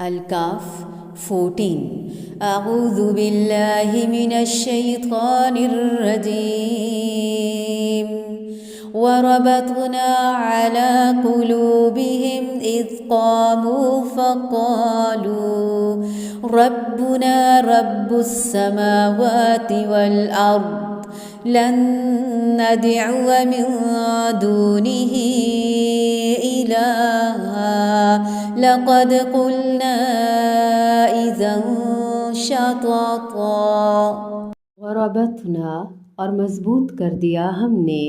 الکاف 14 اعوذ باللہ من الشیطان الرجیم وربطنا على قلوبهم اذ قاموا فقالوا ربنا رب السماوات والارض لن ندعو من دونه إلها لقد قلنا إذا شططا وربطنا اور مضبوط کر دیا ہم نے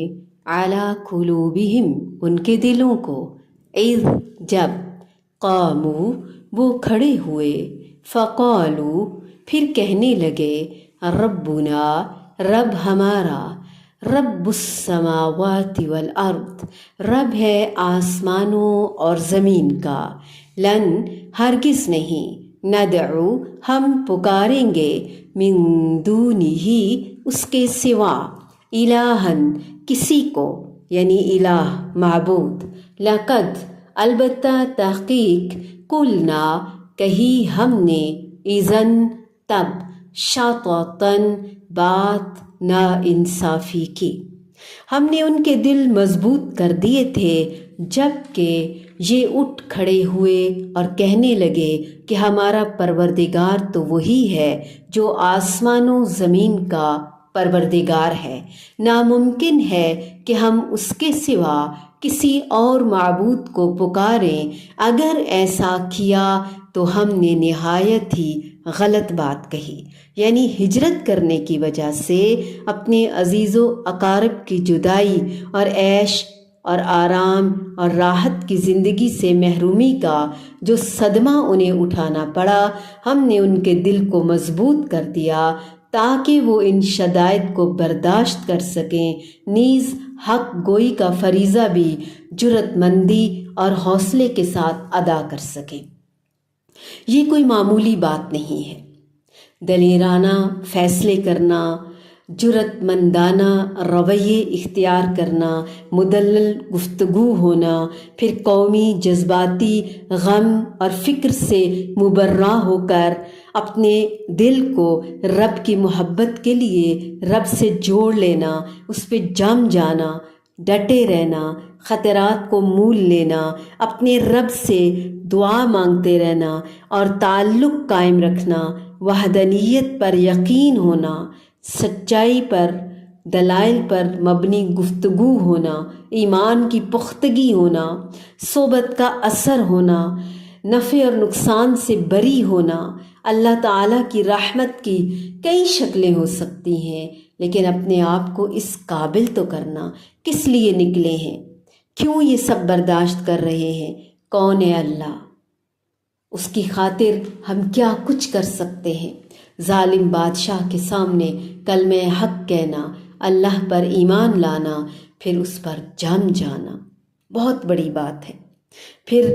علی قلوبہم ان کے دلوں کو اذ جب قاموا وہ کھڑے ہوئے فقالوا پھر کہنے لگے ربنا رب ہمارا رب السماوات والارض رب ہے آسمانوں اور زمین کا لن ہرگز نہیں ندعو ہم پکاریں گے من دونہ اس کے سوا الہن کسی کو یعنی الہ معبود لقد البتہ تحقیق قلنا کہی ہم نے اذن تب شططا بات نا انصافی کی ہم نے ان کے دل مضبوط کر دیے تھے جب کہ یہ اٹھ کھڑے ہوئے اور کہنے لگے کہ ہمارا پروردگار تو وہی ہے جو آسمان و زمین کا پروردگار ہے ناممکن ہے کہ ہم اس کے سوا کسی اور معبود کو پکاریں اگر ایسا کیا تو ہم نے نہایت ہی غلط بات کہی یعنی ہجرت کرنے کی وجہ سے اپنے عزیز و اقارب کی جدائی اور عیش اور آرام اور راحت کی زندگی سے محرومی کا جو صدمہ انہیں اٹھانا پڑا ہم نے ان کے دل کو مضبوط کر دیا تاکہ وہ ان شدائد کو برداشت کر سکیں نیز حق گوئی کا فریضہ بھی جرأت مندی اور حوصلے کے ساتھ ادا کر سکیں یہ کوئی معمولی بات نہیں ہے دلیرانہ فیصلے کرنا جرأت مندانہ رویے اختیار کرنا مدلل گفتگو ہونا پھر قومی جذباتی غم اور فکر سے مبرہ ہو کر اپنے دل کو رب کی محبت کے لیے رب سے جوڑ لینا اس پہ جم جانا ڈٹے رہنا خطرات کو مول لینا اپنے رب سے دعا مانگتے رہنا اور تعلق قائم رکھنا وحدانیت پر یقین ہونا سچائی پر دلائل پر مبنی گفتگو ہونا ایمان کی پختگی ہونا صحبت کا اثر ہونا نفع اور نقصان سے بری ہونا اللہ تعالیٰ کی رحمت کی کئی شکلیں ہو سکتی ہیں لیکن اپنے آپ کو اس قابل تو کرنا کس لیے نکلے ہیں کیوں یہ سب برداشت کر رہے ہیں کون ہے اللہ اس کی خاطر ہم کیا کچھ کر سکتے ہیں ظالم بادشاہ کے سامنے کلمہ حق کہنا اللہ پر ایمان لانا پھر اس پر جم جانا بہت بڑی بات ہے پھر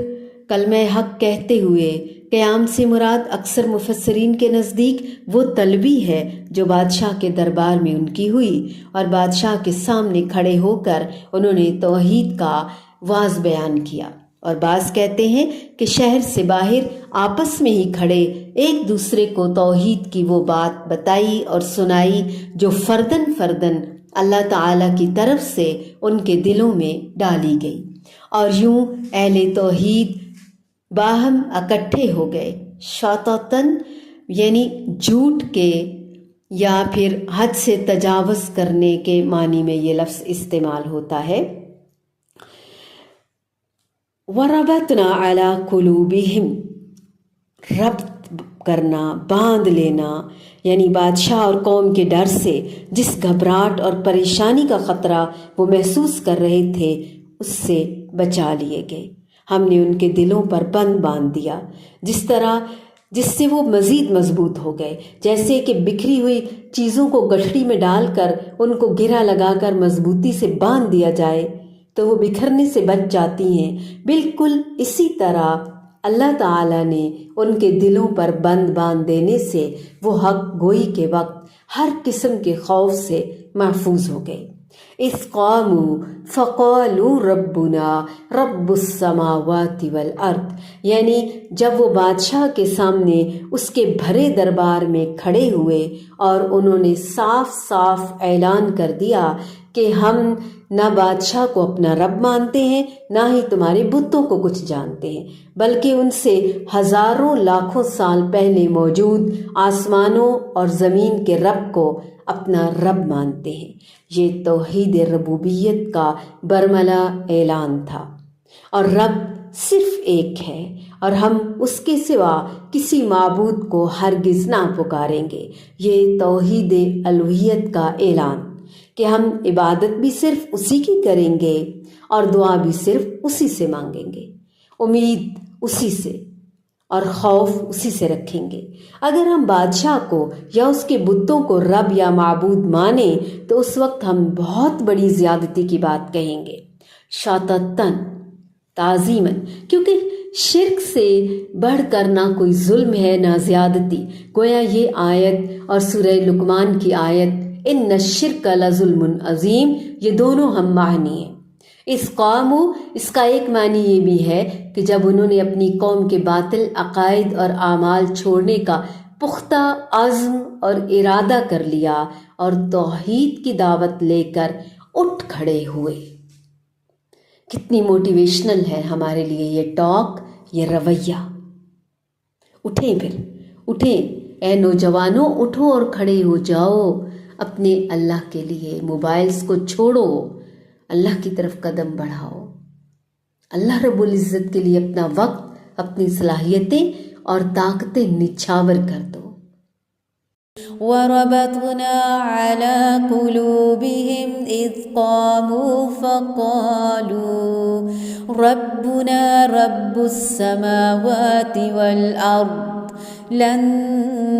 کلمہ حق کہتے ہوئے قیام سے مراد اکثر مفسرین کے نزدیک وہ طلبی ہے جو بادشاہ کے دربار میں ان کی ہوئی اور بادشاہ کے سامنے کھڑے ہو کر انہوں نے توحید کا واضح بیان کیا اور بعض کہتے ہیں کہ شہر سے باہر آپس میں ہی کھڑے ایک دوسرے کو توحید کی وہ بات بتائی اور سنائی جو فردن فردن اللہ تعالیٰ کی طرف سے ان کے دلوں میں ڈالی گئی اور یوں اہل توحید باہم اکٹھے ہو گئے شططاً یعنی جھوٹ کے یا پھر حد سے تجاوز کرنے کے معنی میں یہ لفظ استعمال ہوتا ہے وربطنا علی قلوبہم ربط کرنا باندھ لینا یعنی بادشاہ اور قوم کے ڈر سے جس گھبراہٹ اور پریشانی کا خطرہ وہ محسوس کر رہے تھے اس سے بچا لیے گئے ہم نے ان کے دلوں پر بند باندھ دیا جس سے وہ مزید مضبوط ہو گئے جیسے کہ بکھری ہوئی چیزوں کو گٹھڑی میں ڈال کر ان کو گرہ لگا کر مضبوطی سے باندھ دیا جائے تو وہ بکھرنے سے بچ جاتی ہیں بالکل اسی طرح اللہ تعالیٰ نے ان کے دلوں پر بند باندھ دینے سے وہ حق گوئی کے وقت ہر قسم کے خوف سے محفوظ ہو گئے اذ قاموا فقالوا ربنا رب السماوات والارض، یعنی جب وہ بادشاہ کے سامنے اس کے بھرے دربار میں کھڑے ہوئے اور انہوں نے صاف صاف اعلان کر دیا کہ ہم نہ بادشاہ کو اپنا رب مانتے ہیں، نہ ہی تمہارے بتوں کو کچھ جانتے ہیں، بلکہ ان سے ہزاروں لاکھوں سال پہلے موجود آسمانوں اور زمین کے رب کو اپنا رب مانتے ہیں۔ یہ توحید ربوبیت کا برملا اعلان تھا، اور رب صرف ایک ہے اور ہم اس کے سوا کسی معبود کو ہرگز نہ پکاریں گے۔ یہ توحید الوہیت کا اعلان کہ ہم عبادت بھی صرف اسی کی کریں گے اور دعا بھی صرف اسی سے مانگیں گے، امید اسی سے اور خوف اسی سے رکھیں گے۔ اگر ہم بادشاہ کو یا اس کے بتوں کو رب یا معبود مانیں تو اس وقت ہم بہت بڑی زیادتی کی بات کہیں گے، شاتتاً تعظیماً، کیونکہ شرک سے بڑھ کر نہ کوئی ظلم ہے نہ زیادتی۔ گویا یہ آیت اور سورہ لقمان کی آیت ان الشرک لظلم عظیم، یہ دونوں ہم معنی ہیں۔ اس قوموں، اس کا ایک معنی یہ بھی ہے کہ جب انہوں نے اپنی قوم کے باطل عقائد اور اعمال چھوڑنے کا پختہ عزم اور ارادہ کر لیا اور توحید کی دعوت لے کر اٹھ کھڑے ہوئے۔ کتنی موٹیویشنل ہے ہمارے لیے یہ ٹاک، یہ رویہ۔ اٹھیں، پھر اٹھیں اے نوجوانوں، اٹھو اور کھڑے ہو جاؤ اپنے اللہ کے لیے۔ موبائلز کو چھوڑو، اللہ کی طرف قدم بڑھاؤ، اللہ رب العزت کے لیے اپنا وقت، اپنی صلاحیتیں اور طاقتیں نچھاور کر دو۔ وربطنا على قلوبهم إذ قاموا فقالوا ربنا رب السماوات والأرض لن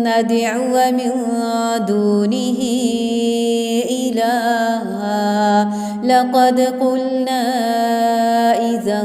ندعو من دونه إلها لقد قلنا إذا